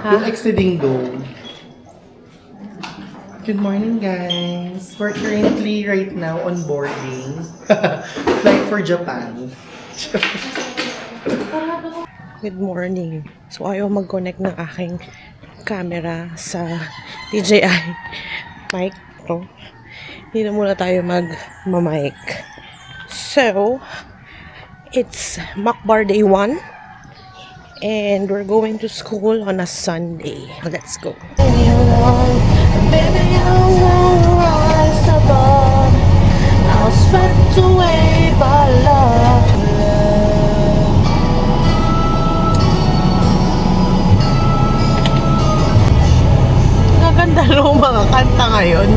Yung exiting dome. Good morning, guys. We're currently right now on boarding. Flight for Japan. Good morning. So, ayaw mag-connect ng aking camera sa DJI mic. So, hindi na muna tayo mag-mic. So, it's Macbar Day 1. And we're going to school on a Sunday. Let's go. Baby, I won't rise above. I was swept away by love. Nagaganda lang mga kanta ngayon.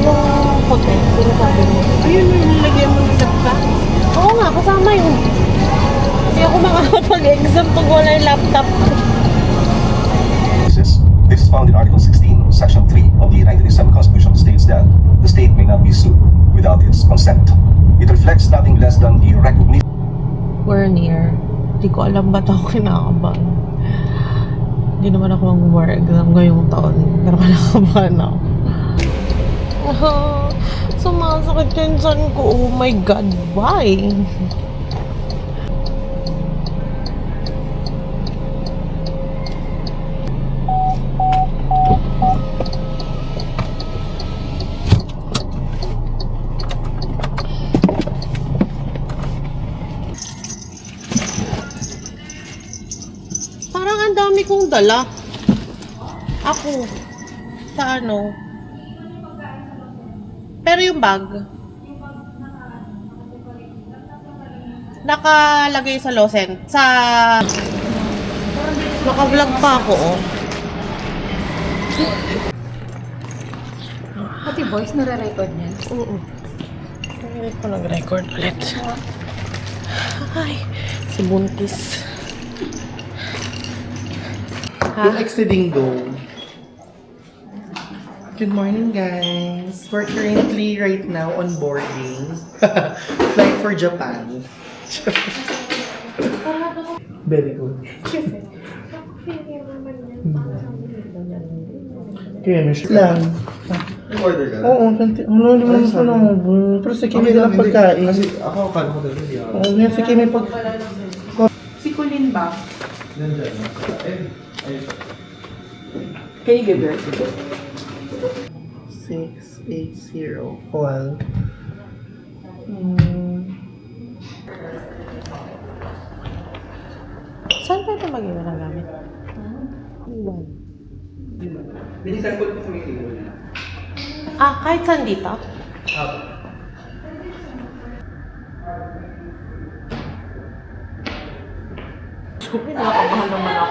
Anong hotel? Sinasabi mo? Ayun, nilagyan mo ng laptop. Oo nga, kasama yun. Hindi ako makakapag-exam pag wala yung laptop. This is found in Article 16, Section 3 of the 1987 Constitution states that the state may not be sued without its consent. It reflects nothing less than the recognition. We're near. Hindi ko alam ba't ako kinakabahan. Hindi naman ako mag-war exam ngayong taon. Pero kinakabahan ako. Sumasakit yung tiyan ko. Oh my God, why? Parang ang dami kong dala. Ako. Sa ano? Pero yung bag, nakalagay sa Lawson. Naka-vlog pa ako, oh. Pati voice nare-record niyan? Oo. Hindi ko nag-record ulit. Ay, si Buntis. Yung exiting dome. Good morning, guys. We're currently right now on boarding. Flight for Japan. Very good. Chemistry lang. Order ka? Oo, ano naman ito na mo. Pero sa Kimi lang pagkain. Kasi ako, kala ko dala hindi ako. Oo, yan sa Kimi pag... Si Colin ba? Nandiyan. Can you give her? 680. Well. Saan pa ito mag-iwan ang gamit? Iwan. Binisan ko sa may table na. Kahit saan dito? Nakakabahan naman ako.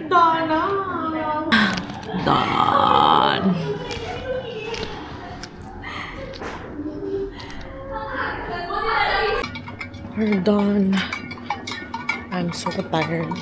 Dana! Dan! We're done. I'm so tired.